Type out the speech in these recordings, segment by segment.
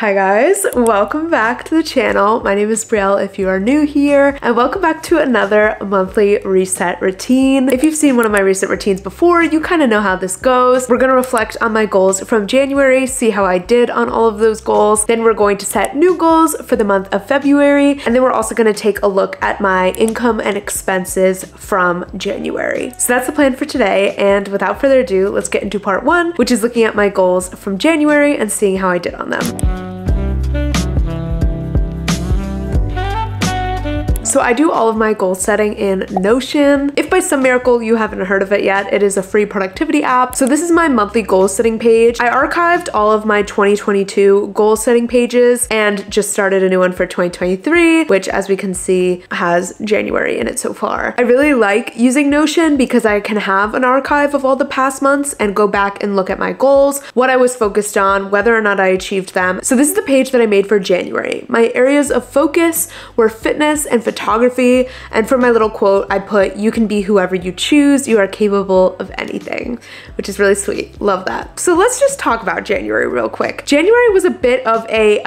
Hi guys, welcome back to the channel. My name is Brielle if you are new here, and welcome back to another monthly reset routine. If you've seen one of my recent routines before, you kind of know how this goes. We're gonna reflect on my goals from January, see how I did on all of those goals. Then we're going to set new goals for the month of February, and then we're also gonna take a look at my income and expenses from January. So that's the plan for today, and without further ado, let's get into part one, which is looking at my goals from January and seeing how I did on them. So I do all of my goal setting in Notion. If by some miracle you haven't heard of it yet, it is a free productivity app. So this is my monthly goal setting page. I archived all of my 2022 goal setting pages and just started a new one for 2023, which as we can see has January in it so far. I really like using Notion because I can have an archive of all the past months and go back and look at my goals, what I was focused on, whether or not I achieved them. So this is the page that I made for January. My areas of focus were fitness and photography. And for my little quote, I put, "You can be whoever you choose. You are capable of anything," which is really sweet. Love that. So let's just talk about January real quick. January was a bit of a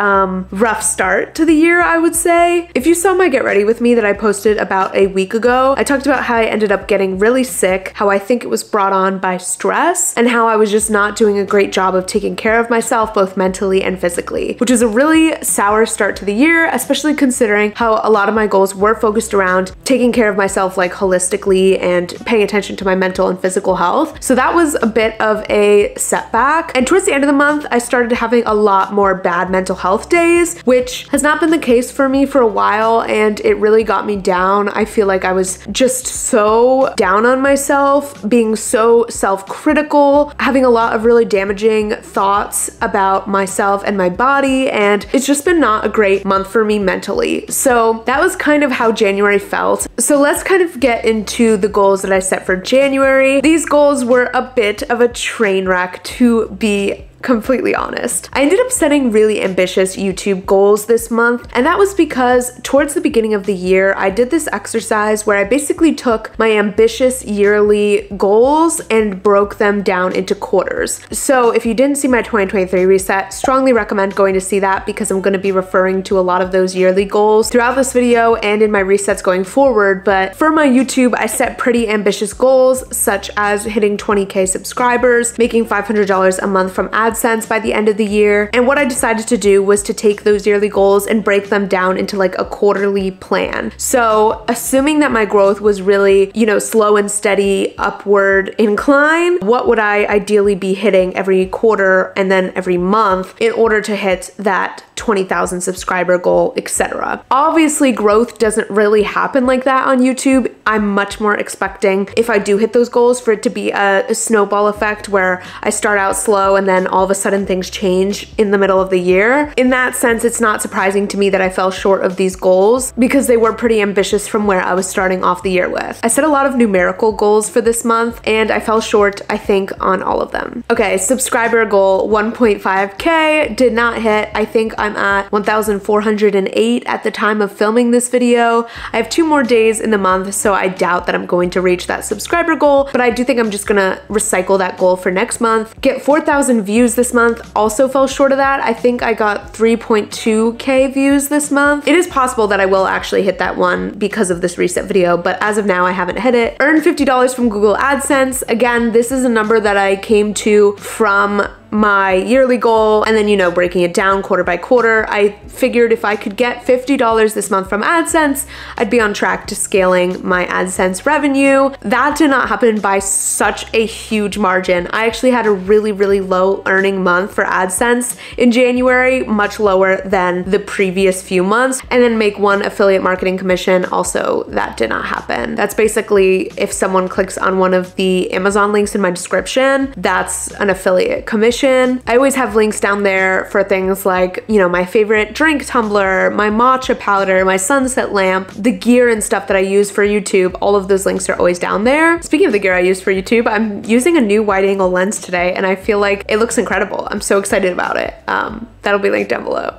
rough start to the year, I would say. If you saw my Get Ready With Me that I posted about a week ago, I talked about how I ended up getting really sick, how I think it was brought on by stress, and how I was just not doing a great job of taking care of myself, both mentally and physically, which is a really sour start to the year, especially considering how a lot of my goals were focused around taking care of myself like holistically and paying attention to my mental and physical health. So that was a bit of a setback. And towards the end of the month, I started having a lot more bad mental health days, which has not been the case for me for a while, and it really got me down. I feel like I was just so down on myself, being so self-critical, having a lot of really damaging thoughts about myself and my body, and it's just been not a great month for me mentally. So that was kind of how January felt. So let's kind of get into the goals that I set for January. These goals were a bit of a train wreck, to be completely honest. I ended up setting really ambitious YouTube goals this month, and that was because towards the beginning of the year, I did this exercise where I basically took my ambitious yearly goals and broke them down into quarters. So if you didn't see my 2023 reset, strongly recommend going to see that because I'm going to be referring to a lot of those yearly goals throughout this video and in my resets going forward. But for my YouTube, I set pretty ambitious goals such as hitting 20K subscribers, making $500 a month from AdSense by the end of the year. And what I decided to do was to take those yearly goals and break them down into like a quarterly plan. So assuming that my growth was really, slow and steady upward incline, what would I ideally be hitting every quarter and then every month in order to hit that 20,000 subscriber goal, etc. Obviously, growth doesn't really happen like that on YouTube. I'm much more expecting, if I do hit those goals, for it to be a snowball effect where I start out slow and then all of a sudden things change in the middle of the year. In that sense, it's not surprising to me that I fell short of these goals because they were pretty ambitious from where I was starting off the year with. I set a lot of numerical goals for this month and I fell short, I think, on all of them. Okay, subscriber goal 1.5K did not hit. I think I'm at 1,408 at the time of filming this video. I have 2 more days in the month, so I doubt that I'm going to reach that subscriber goal, but I do think I'm just gonna recycle that goal for next month. Get 4,000 views this month, also fell short of that. I think I got 3.2K views this month. It is possible that I will actually hit that one because of this reset video, but as of now, I haven't hit it. Earned $50 from Google AdSense. Again, this is a number that I came to from my yearly goal and then, breaking it down quarter by quarter. I figured if I could get $50 this month from AdSense, I'd be on track to scaling my AdSense revenue. That did not happen by such a huge margin. I actually had a really, really low earning month for AdSense in January, much lower than the previous few months, and then make 1 affiliate marketing commission. Also, that did not happen. That's basically if someone clicks on one of the Amazon links in my description, that's an affiliate commission. I always have links down there for things like, my favorite drink tumbler, my matcha powder, my sunset lamp, the gear and stuff that I use for YouTube. All of those links are always down there. Speaking of the gear I use for YouTube, I'm using a new wide angle lens today and I feel like it looks incredible. I'm so excited about it. That'll be linked down below.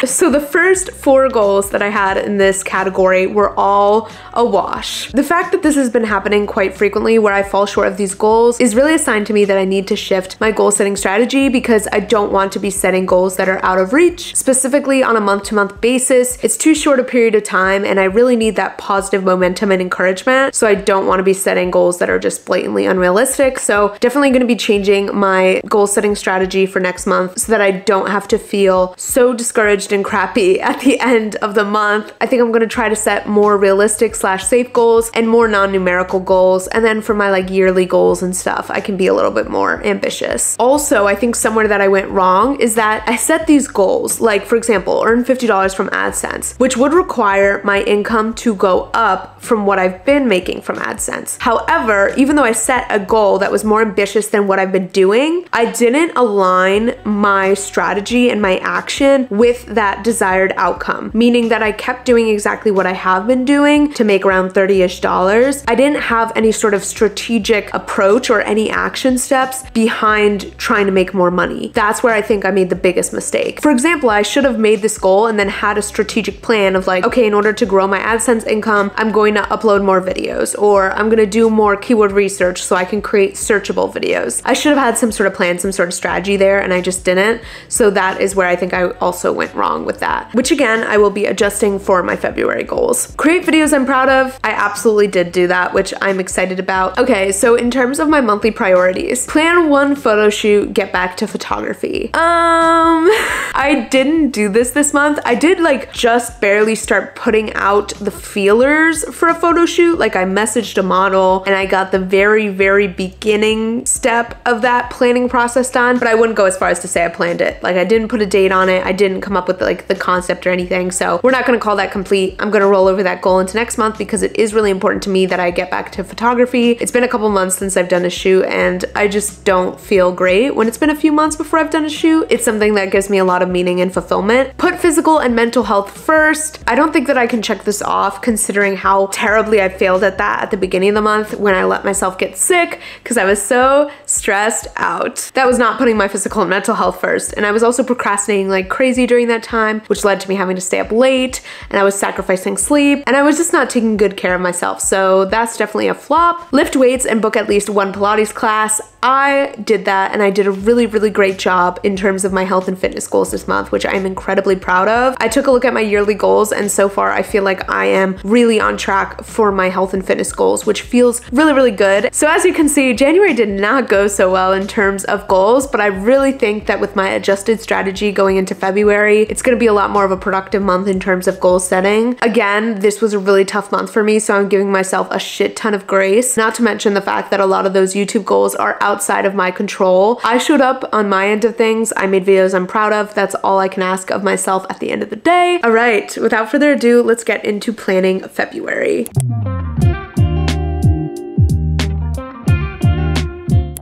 So the first 4 goals that I had in this category were all a wash. The fact that this has been happening quite frequently where I fall short of these goals is really a sign to me that I need to shift my goal setting strategy, because I don't want to be setting goals that are out of reach, specifically on a month-to-month basis. It's too short a period of time and I really need that positive momentum and encouragement. So I don't want to be setting goals that are just blatantly unrealistic. So definitely going to be changing my goal setting strategy for next month so that I don't have to feel so discouraged and crappy at the end of the month. I think I'm going to try to set more realistic / safe goals and more non-numerical goals. And then for my like yearly goals and stuff, I can be a little bit more ambitious. Also, I think somewhere that I went wrong is that I set these goals, like for example, earn $50 from AdSense, which would require my income to go up from what I've been making from AdSense. However, even though I set a goal that was more ambitious than what I've been doing, I didn't align my strategy and my action with that desired outcome, meaning that I kept doing exactly what I have been doing to make around $30-ish. I didn't have any sort of strategic approach or any action steps behind trying to make more money. That's where I think I made the biggest mistake. For example, I should have made this goal and then had a strategic plan of like, okay, in order to grow my AdSense income, I'm going to upload more videos, or I'm going to do more keyword research so I can create searchable videos. I should have had some sort of plan, some sort of strategy there, and I just didn't. So that is where I think I also went wrong with that, which again, I will be adjusting for my February goals. Create videos I'm proud of. I absolutely did do that, which I'm excited about. Okay, so in terms of my monthly priorities, plan 1 photo shoot, get back to photography. I didn't do this month. I did like just barely start putting out the feelers for a photo shoot. Like I messaged a model and I got the very beginning step of that planning process done, but I wouldn't go as far as to say I planned it. Like I didn't put a date on it. I didn't come up with like the concept or anything. So we're not gonna call that complete. I'm gonna roll over that goal into next month because it is really important to me that I get back to photography. It's been a couple months since I've done a shoot and I just don't feel great when it's been a few months before I've done a shoot. It's something that gives me a lot of meaning and fulfillment. Put physical and mental health first. I don't think that I can check this off considering how terribly I failed at that at the beginning of the month when I let myself get sick because I was so stressed out. That was not putting my physical and mental health first. And I was also procrastinating like crazy during that time, which led to me having to stay up late, and I was sacrificing sleep, and I was just not taking good care of myself. So that's definitely a flop. Lift weights and book at least 1 Pilates class. I did that and I did a really great job in terms of my health and fitness goals this month, which I'm incredibly proud of. I took a look at my yearly goals and so far I feel like I am really on track for my health and fitness goals, which feels really good. So as you can see, January did not go so well in terms of goals, but I really think that with my adjusted strategy going into February, it's gonna be a lot more of a productive month in terms of goal setting. Again, this was a really tough month for me, so I'm giving myself a shit ton of grace, not to mention the fact that a lot of those YouTube goals are outside of my control. I showed up on my end of things. I made videos I'm proud of. That's all I can ask of myself at the end of the day. All right, without further ado, let's get into planning February.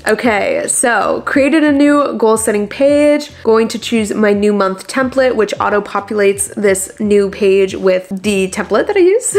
Okay, so created a new goal setting page, going to choose my new month template, which auto populates this new page with the template that I use,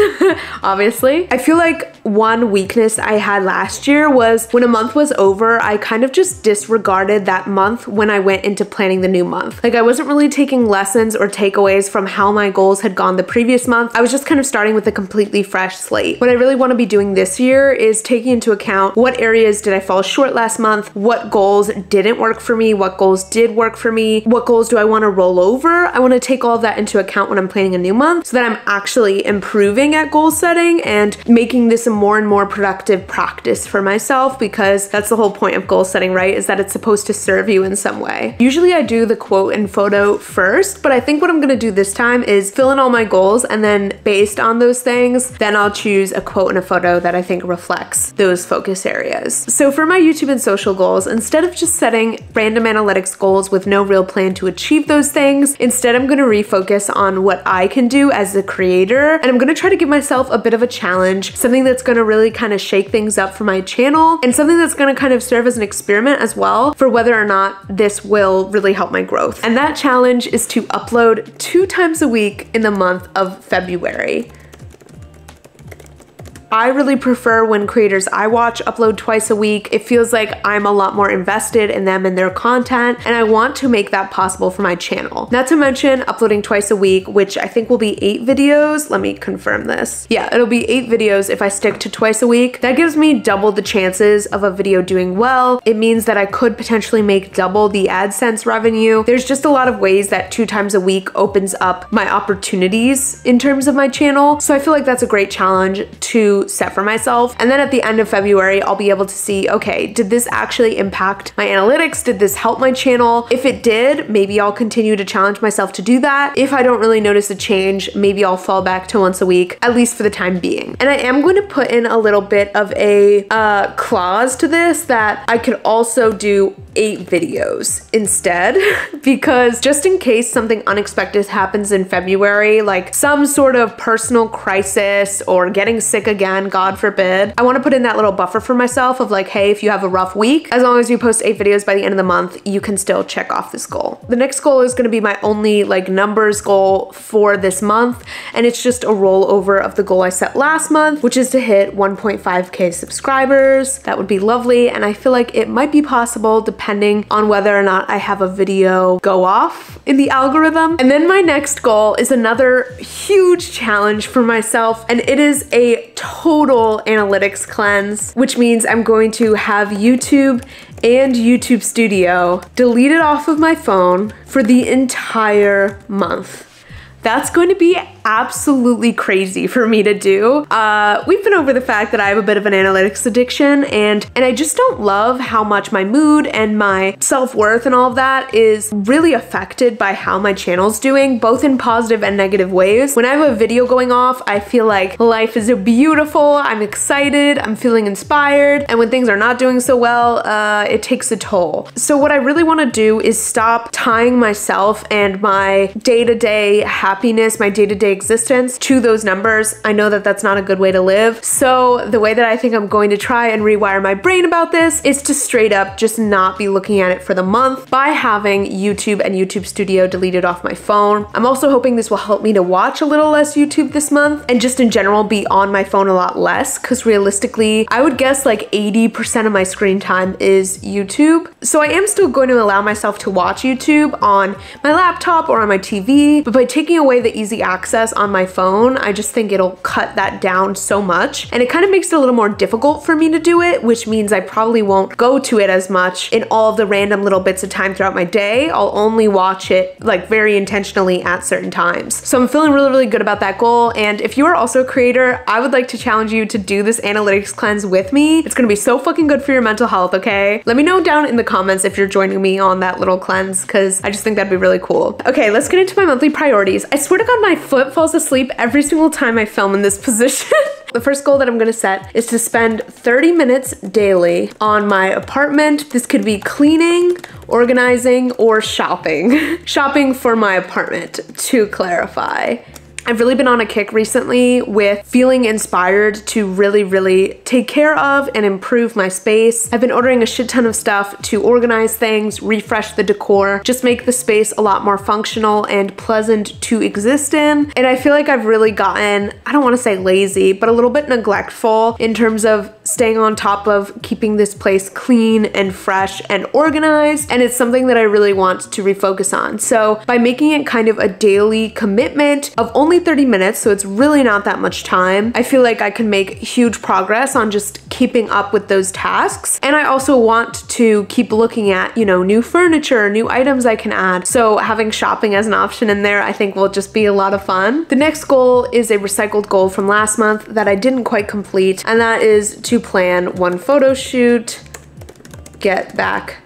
obviously. I feel like one weakness I had last year was when a month was over, I kind of just disregarded that month when I went into planning the new month. Like I wasn't really taking lessons or takeaways from how my goals had gone the previous month. I was just kind of starting with a completely fresh slate. What I really want to be doing this year is taking into account what areas did I fall short last month, what goals didn't work for me, what goals did work for me, what goals do I want to roll over. I want to take all of that into account when I'm planning a new month so that I'm actually improving at goal setting and making this a more and more productive practice for myself, because that's the whole point of goal setting, right? Is that it's supposed to serve you in some way. Usually I do the quote and photo first, but I think what I'm going to do this time is fill in all my goals, and then based on those things, then I'll choose a quote and a photo that I think reflects those focus areas. So for my YouTube and social goals, instead of just setting random analytics goals with no real plan to achieve those things, instead I'm going to refocus on what I can do as a creator, and I'm going to try to give myself a bit of a challenge, something that's going to really kind of shake things up for my channel, and something that's going to kind of serve as an experiment as well for whether or not this will really help my growth. And that challenge is to upload 2 times a week in the month of February. I really prefer when creators I watch upload twice a week. It feels like I'm a lot more invested in them and their content, and I want to make that possible for my channel. Not to mention uploading twice a week, which I think will be 8 videos. Let me confirm this. Yeah, it'll be 8 videos if I stick to twice a week. That gives me double the chances of a video doing well. It means that I could potentially make double the AdSense revenue. There's just a lot of ways that 2 times a week opens up my opportunities in terms of my channel. So I feel like that's a great challenge to set for myself. And then at the end of February, I'll be able to see, okay, did this actually impact my analytics? Did this help my channel? If it did, maybe I'll continue to challenge myself to do that. If I don't really notice a change, maybe I'll fall back to once a week, at least for the time being. And I am going to put in a little bit of a clause to this that I could also do 8 videos instead, because just in case something unexpected happens in February, like some sort of personal crisis or getting sick again, God forbid, I want to put in that little buffer for myself of like, hey, if you have a rough week, as long as you post 8 videos by the end of the month, you can still check off this goal. The next goal is going to be my only like numbers goal for this month, and it's just a rollover of the goal I set last month, which is to hit 1.5k subscribers. That would be lovely, and I feel like it might be possible depending on whether or not I have a video go off in the algorithm. And then my next goal is another huge challenge for myself, and it is a total analytics cleanse, which means I'm going to have YouTube and YouTube Studio deleted off of my phone for the entire month. That's going to be absolutely crazy for me to do. We've been over the fact that I have a bit of an analytics addiction, and I just don't love how much my mood and my self-worth and all of that is really affected by how my channel's doing, both in positive and negative ways. When I have a video going off, I feel like life is beautiful, I'm excited, I'm feeling inspired, and when things are not doing so well, it takes a toll. So what I really want to do is stop tying myself and my day-to-day happiness, my day-to-day existence to those numbers. I know that that's not a good way to live. So the way that I think I'm going to try and rewire my brain about this is to straight up just not be looking at it for the month by having YouTube and YouTube Studio deleted off my phone. I'm also hoping this will help me to watch a little less YouTube this month and just in general be on my phone a lot less, because realistically, I would guess like 80% of my screen time is YouTube. So I am still going to allow myself to watch YouTube on my laptop or on my TV, but by taking away the easy access on my phone, I just think it'll cut that down so much, and it kind of makes it a little more difficult for me to do it, which means I probably won't go to it as much in all of the random little bits of time throughout my day. I'll only watch it like very intentionally at certain times. So I'm feeling really, really good about that goal, and if you are also a creator, I would like to challenge you to do this analytics cleanse with me. It's gonna be so fucking good for your mental health, okay? Let me know down in the comments if you're joining me on that little cleanse, because I just think that'd be really cool. Okay, let's get into my monthly priorities. I swear to God, my foot falls asleep every single time I film in this position. The first goal that I'm gonna set is to spend 30 minutes daily on my apartment. This could be cleaning, organizing, or shopping. Shopping for my apartment, to clarify. I've really been on a kick recently with feeling inspired to really take care of and improve my space. I've been ordering a shit ton of stuff to organize things, refresh the decor, just make the space a lot more functional and pleasant to exist in. And I feel like I've really gotten, I don't want to say lazy, but a little bit neglectful in terms of staying on top of keeping this place clean and fresh and organized. And it's something that I really want to refocus on. So by making it kind of a daily commitment of only 30 minutes, so it's really not that much time, I feel like I can make huge progress on just keeping up with those tasks. And I also want to keep looking at, you know, new furniture, new items I can add. So having shopping as an option in there, I think will just be a lot of fun. The next goal is a recycled goal from last month that I didn't quite complete, and that is to plan one photo shoot, get back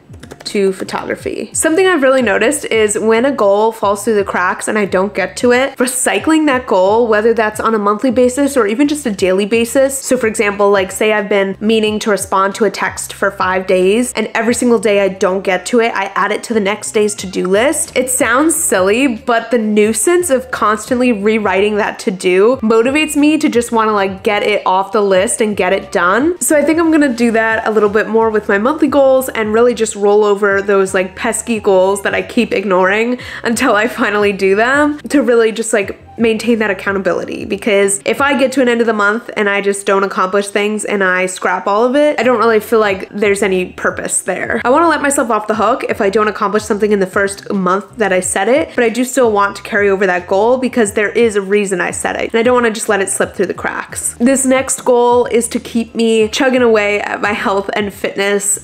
to photography. Something I've really noticed is when a goal falls through the cracks and I don't get to it, recycling that goal, whether that's on a monthly basis or even just a daily basis. So for example, like say I've been meaning to respond to a text for 5 days and every single day I don't get to it, I add it to the next day's to-do list. It sounds silly, but the nuisance of constantly rewriting that to-do motivates me to just want to like get it off the list and get it done. So I think I'm gonna do that a little bit more with my monthly goals and really just roll over those like pesky goals that I keep ignoring until I finally do them, to really just like maintain that accountability, because if I get to an end of the month and I just don't accomplish things and I scrap all of it, I don't really feel like there's any purpose there. I want to let myself off the hook if I don't accomplish something in the first month that I set it, but I do still want to carry over that goal because there is a reason I set it, and I don't want to just let it slip through the cracks. This next goal is to keep me chugging away at my health and fitness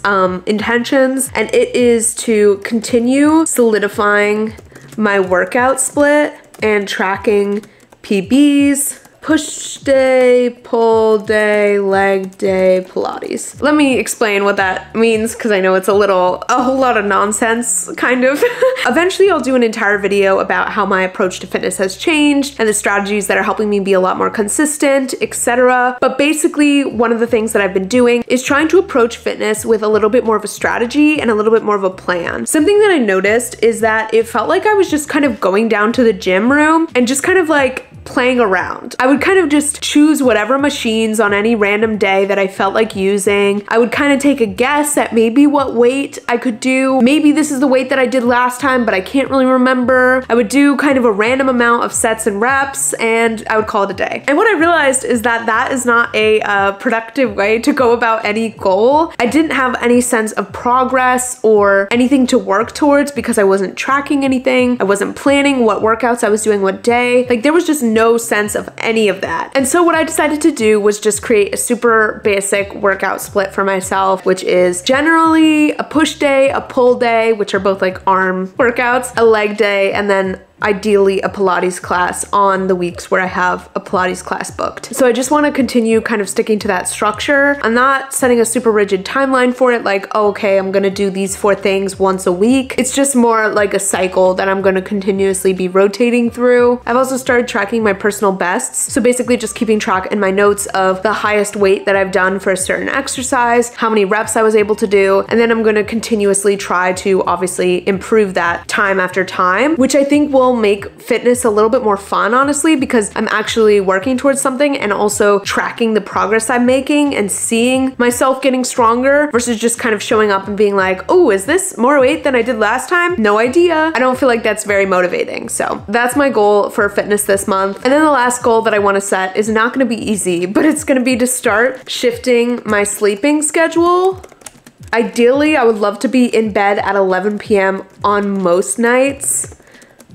intentions, and it is to continue solidifying my workout split and tracking PBs, push day, pull day, leg day, Pilates. Let me explain what that means, because I know it's a whole lot of nonsense, kind of. Eventually I'll do an entire video about how my approach to fitness has changed and the strategies that are helping me be a lot more consistent, etc. But basically, one of the things that I've been doing is trying to approach fitness with a little bit more of a strategy and a little bit more of a plan. Something that I noticed is that it felt like I was just kind of going down to the gym room and just kind of like playing around. I would kind of just choose whatever machines on any random day that I felt like using. I would kind of take a guess at maybe what weight I could do. Maybe this is the weight that I did last time, but I can't really remember. I would do kind of a random amount of sets and reps, and I would call it a day. And what I realized is that that is not a productive way to go about any goal. I didn't have any sense of progress or anything to work towards because I wasn't tracking anything. I wasn't planning what workouts I was doing what day. Like, there was just no sense of any of that. And so what I decided to do was just create a super basic workout split for myself, which is generally a push day, a pull day, which are both like arm workouts, a leg day, and then ideally a Pilates class on the weeks where I have a Pilates class booked. So I just want to continue kind of sticking to that structure. I'm not setting a super rigid timeline for it, like, oh, okay, I'm gonna do these 4 things once a week. It's just more like a cycle that I'm gonna continuously be rotating through. I've also started tracking my personal bests. So basically just keeping track in my notes of the highest weight that I've done for a certain exercise, how many reps I was able to do, and then I'm gonna continuously try to obviously improve that time after time, which I think will make fitness a little bit more fun, honestly, because I'm actually working towards something and also tracking the progress I'm making and seeing myself getting stronger versus just kind of showing up and being like, oh, is this more weight than I did last time? No idea. I don't feel like that's very motivating. So that's my goal for fitness this month. And then the last goal that I want to set is not going to be easy, but it's going to be to start shifting my sleeping schedule. Ideally, I would love to be in bed at 11 p.m. on most nights.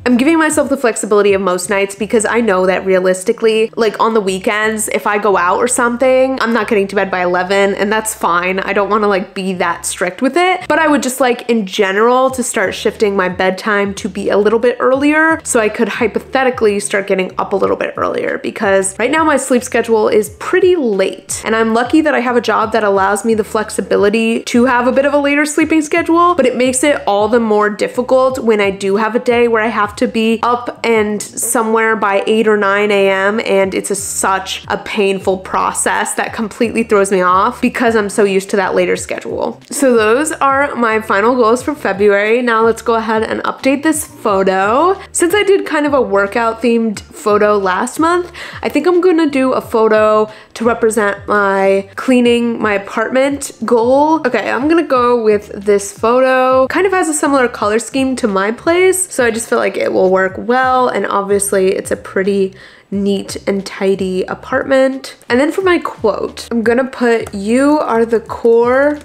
I'm giving myself the flexibility of most nights because I know that realistically, like on the weekends, if I go out or something, I'm not getting to bed by 11, and that's fine. I don't want to like be that strict with it, but I would just like in general to start shifting my bedtime to be a little bit earlier so I could hypothetically start getting up a little bit earlier, because right now my sleep schedule is pretty late, and I'm lucky that I have a job that allows me the flexibility to have a bit of a later sleeping schedule, but it makes it all the more difficult when I do have a day where I have to be up and somewhere by 8 or 9 a.m. and it's such a painful process that completely throws me off because I'm so used to that later schedule. So those are my final goals for February. Now let's go ahead and update this photo. Since I did kind of a workout themed photo last month, I think I'm gonna do a photo to represent my cleaning my apartment goal. Okay, I'm gonna go with this photo. Kind of has a similar color scheme to my place, so I just feel like it will work well, and obviously it's a pretty neat and tidy apartment. And then for my quote, I'm gonna put, "You are the core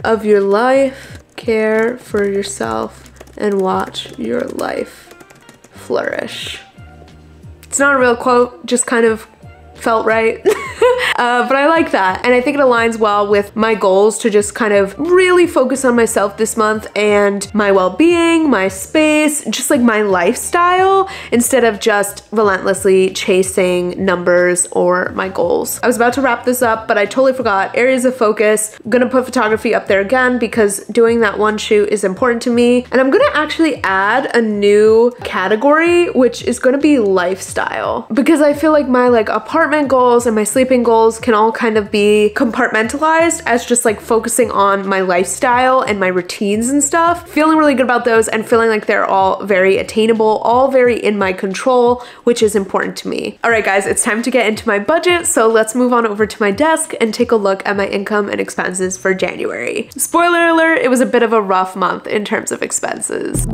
of your life. Care for yourself and watch your life flourish." It's not a real quote, just kind of felt right. But I like that, and I think it aligns well with my goals to just kind of really focus on myself this month and my well-being, my space, just like my lifestyle, instead of just relentlessly chasing numbers or my goals. I was about to wrap this up, but I totally forgot areas of focus. I'm gonna put photography up there again because doing that one shoot is important to me, and I'm gonna actually add a new category, which is gonna be lifestyle, because I feel like my like apartment goals and my sleeping goals can all kind of be compartmentalized as just like focusing on my lifestyle and my routines and stuff. Feeling really good about those and feeling like they're all very attainable, all very in my control, which is important to me. All right, guys, it's time to get into my budget. So let's move on over to my desk and take a look at my income and expenses for January. Spoiler alert, it was a bit of a rough month in terms of expenses.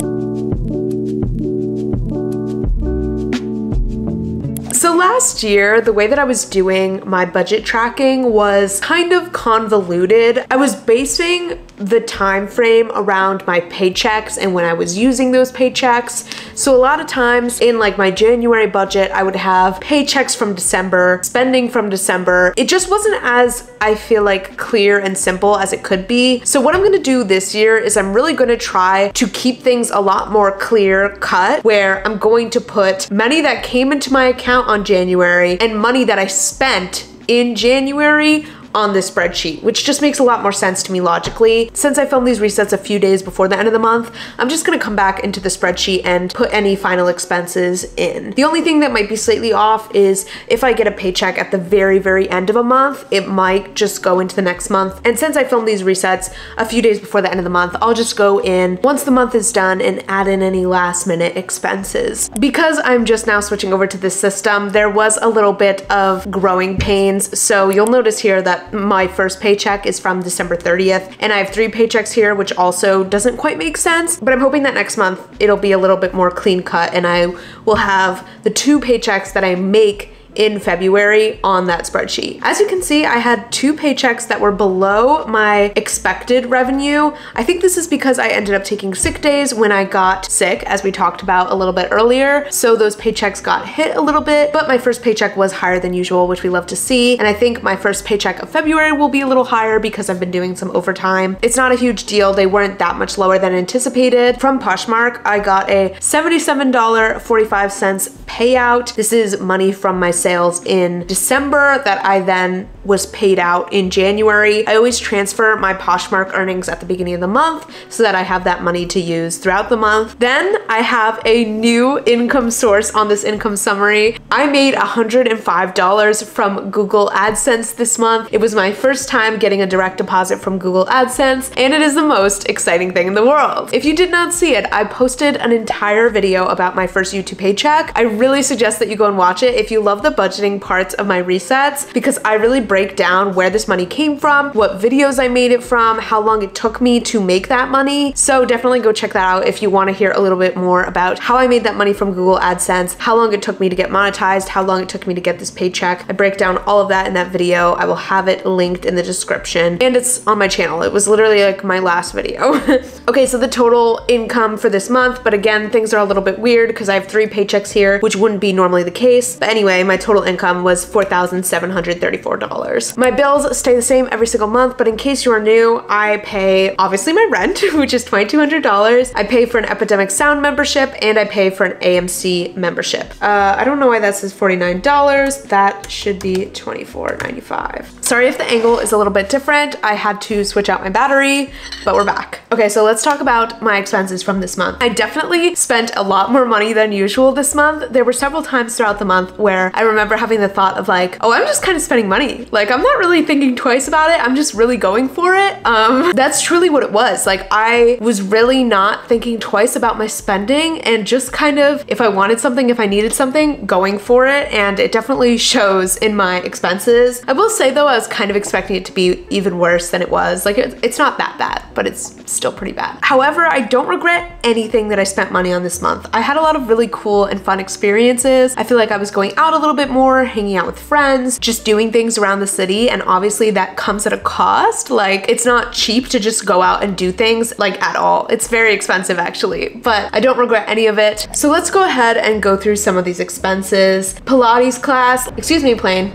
So last year, the way that I was doing my budget tracking was kind of convoluted. I was basing the time frame around my paychecks and when I was using those paychecks. So a lot of times in like my January budget, I would have paychecks from December, spending from December. It just wasn't as, I feel like, clear and simple as it could be. So what I'm gonna do this year is I'm really gonna try to keep things a lot more clear cut, where I'm going to put money that came into my account on January and money that I spent in January on this spreadsheet, which just makes a lot more sense to me logically. Since I filmed these resets a few days before the end of the month, I'm just gonna come back into the spreadsheet and put any final expenses in. The only thing that might be slightly off is if I get a paycheck at the very, very end of a month, it might just go into the next month. And since I filmed these resets a few days before the end of the month, I'll just go in once the month is done and add in any last minute expenses. Because I'm just now switching over to this system, there was a little bit of growing pains. So you'll notice here that my first paycheck is from December 30th, and I have 3 paychecks here, which also doesn't quite make sense, but I'm hoping that next month it'll be a little bit more clean cut and I will have the 2 paychecks that I make in February on that spreadsheet. As you can see, I had 2 paychecks that were below my expected revenue. I think this is because I ended up taking sick days when I got sick, as we talked about a little bit earlier. So those paychecks got hit a little bit, but my first paycheck was higher than usual, which we love to see. And I think my first paycheck of February will be a little higher because I've been doing some overtime. It's not a huge deal. They weren't that much lower than anticipated. From Poshmark, I got a $77.45 payout. This is money from my sales in December that I then was paid out in January. I always transfer my Poshmark earnings at the beginning of the month so that I have that money to use throughout the month. Then I have a new income source on this income summary. I made $105 from Google AdSense this month. It was my first time getting a direct deposit from Google AdSense, and it is the most exciting thing in the world. If you did not see it, I posted an entire video about my first YouTube paycheck. I really suggest that you go and watch it if you love the budgeting parts of my resets, because I really break down where this money came from, what videos I made it from, how long it took me to make that money. So definitely go check that out if you want to hear a little bit more about how I made that money from Google AdSense, how long it took me to get monetized, how long it took me to get this paycheck. I break down all of that in that video. I will have it linked in the description, and it's on my channel. It was literally like my last video. Okay, so the total income for this month, but again, things are a little bit weird because I have 3 paychecks here, which wouldn't be normally the case. But anyway, my total income was $4,734. My bills stay the same every single month, but in case you are new, I pay obviously my rent, which is $2,200. I pay for an Epidemic Sound membership, and I pay for an AMC membership. I don't know why that says $49. That should be $24.95. Sorry if the angle is a little bit different. I had to switch out my battery, but we're back. Okay, so let's talk about my expenses from this month. I definitely spent a lot more money than usual this month. There were several times throughout the month where I remember having the thought of like, oh, I'm just kind of spending money. Like, I'm not really thinking twice about it. I'm just really going for it. That's truly what it was. Like, I was really not thinking twice about my spending and just kind of, if I wanted something, if I needed something, going for it. And it definitely shows in my expenses. I will say though, I was kind of expecting it to be even worse than it was. Like, it's not that bad, but it's still pretty bad. However, I don't regret anything that I spent money on this month. I had a lot of really cool and fun experiences. I feel like I was going out a little bit more, hanging out with friends, just doing things around the city, and obviously that comes at a cost. Like, it's not cheap to just go out and do things, like, at all. It's very expensive actually, but I don't regret any of it. So let's go ahead and go through some of these expenses. Pilates class, excuse me, plane.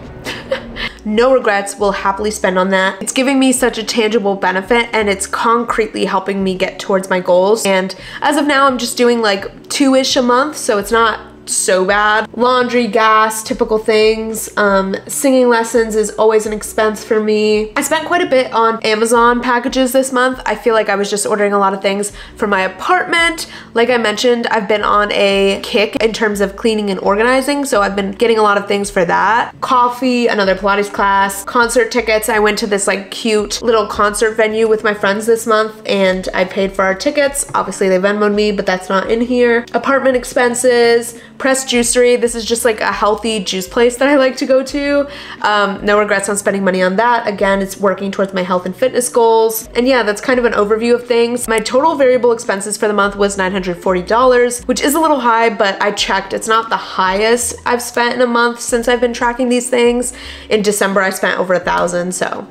No regrets, will happily spend on that. It's giving me such a tangible benefit, and it's concretely helping me get towards my goals. And as of now, I'm just doing like 2-ish a month, so it's not so bad. Laundry, gas, typical things. Singing lessons is always an expense for me. I spent quite a bit on Amazon packages this month. I feel like I was just ordering a lot of things for my apartment. Like I mentioned, I've been on a kick in terms of cleaning and organizing, so I've been getting a lot of things for that. Coffee, another Pilates class, concert tickets. I went to this like cute little concert venue with my friends this month, and I paid for our tickets. Obviously they Venmo'd me, but that's not in here. Apartment expenses, Pressed Juicery. This is just like a healthy juice place that I like to go to. No regrets on spending money on that. Again, it's working towards my health and fitness goals. And yeah, that's kind of an overview of things. My total variable expenses for the month was $940, which is a little high, but I checked. It's not the highest I've spent in a month since I've been tracking these things. In December, I spent over $1,000, so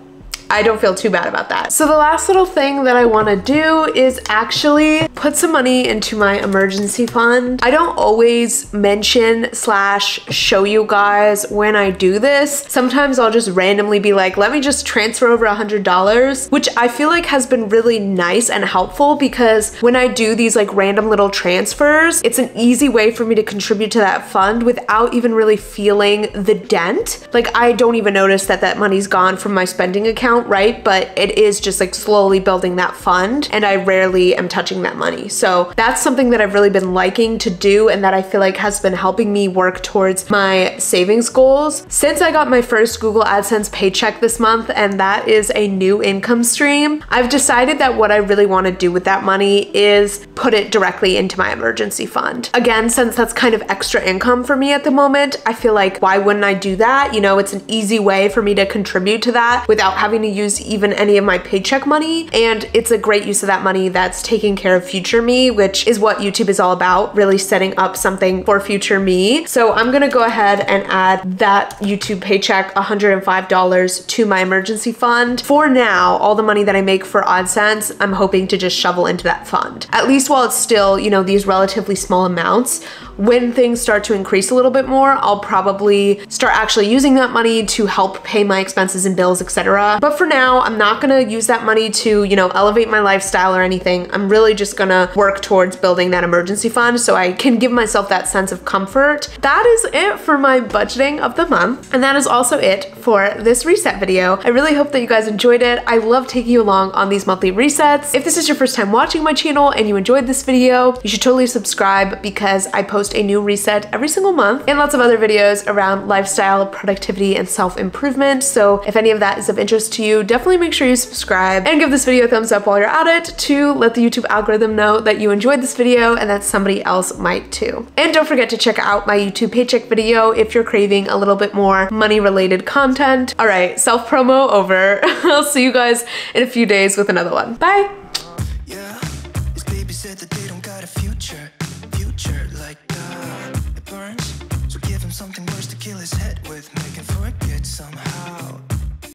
I don't feel too bad about that. So the last little thing that I want to do is actually put some money into my emergency fund. I don't always mention / show you guys when I do this. Sometimes I'll just randomly be like, let me just transfer over $100, which I feel like has been really nice and helpful, because when I do these like random little transfers, it's an easy way for me to contribute to that fund without even really feeling the dent. Like, I don't even notice that that money's gone from my spending account, right? But it is just like slowly building that fund, and I rarely am touching that money. So that's something that I've really been liking to do, and that I feel like has been helping me work towards my savings goals since I got my first Google AdSense paycheck this month, and that is a new income stream. I've decided that what I really want to do with that money is put it directly into my emergency fund. Again, since that's kind of extra income for me at the moment, I feel like, why wouldn't I do that? You know, it's an easy way for me to contribute to that without having to use even any of my paycheck money, and it's a great use of that money that's taking care of future me, which is what YouTube is all about, really setting up something for future me. So I'm gonna go ahead and add that YouTube paycheck, $105, to my emergency fund. For now, all the money that I make for AdSense, I'm hoping to just shovel into that fund, at least while it's still, you know, these relatively small amounts. When things start to increase a little bit more, I'll probably start actually using that money to help pay my expenses and bills, etc. But for now, I'm not gonna use that money to, you know, elevate my lifestyle or anything. I'm really just gonna work towards building that emergency fund so I can give myself that sense of comfort. That is it for my budgeting of the month. And that is also it for this reset video. I really hope that you guys enjoyed it. I love taking you along on these monthly resets. If this is your first time watching my channel and you enjoyed this video, you should totally subscribe, because I post a new reset every single month and lots of other videos around lifestyle, productivity, and self-improvement. So if any of that is of interest to you, definitely make sure you subscribe and give this video a thumbs up while you're at it to let the YouTube algorithm know that you enjoyed this video and that somebody else might too. And don't forget to check out my YouTube paycheck video if you're craving a little bit more money-related content. All right, self-promo over. I'll see you guys in a few days with another one. Bye. Yeah, his baby said that they don't got a future like it burns. So give him something worse to kill his head with, make him forget somehow.